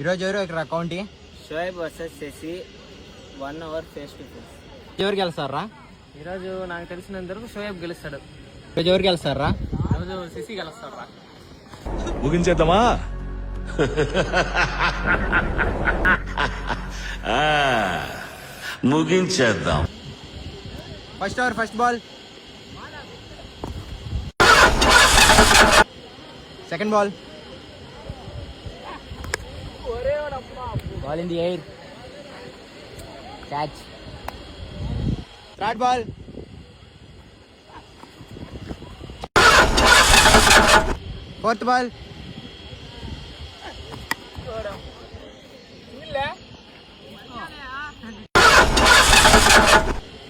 ఈరోజు ఎవరు ఇక్కడ కౌంటీ? Shoaib versus Shashi 1 hour face to face. ఎవరు గెలుస్తారా? ఈరోజు నాకు తెలిసినంత వరకు షోయబ్ గెలుస్తాడు. ఈరోజు ఎవరు గెలుస్తారా? ఈరోజు శశి గెలుస్తాడు. ముగించేద్దామా? ముగించేద్దాం. First over first ball. Second ball. Ball in the air. Catch. Third ball. Fourth ball.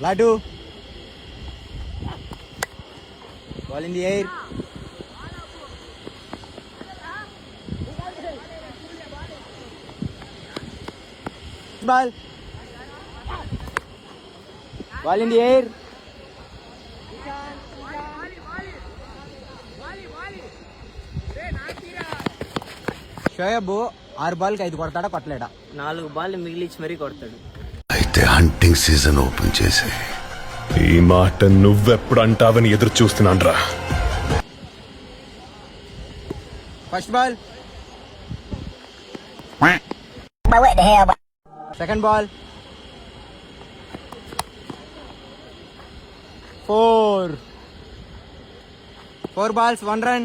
Ladu. Ball in the air. Ball. Ball in the air. Shoaib 6 బాల్కి 5 కొడతాడా కొట్టలేడా? 4 బాల్ మిగిలిచ్చి మరీ కొడతాడు. అయితే హంటింగ్ సీజన్ ఓపెన్ చేసి ఈ మాట నువ్వెప్పుడు అంటావని ఎదురు చూస్తున్నాన్రా. First ball. Second ball. 4 balls 1 run.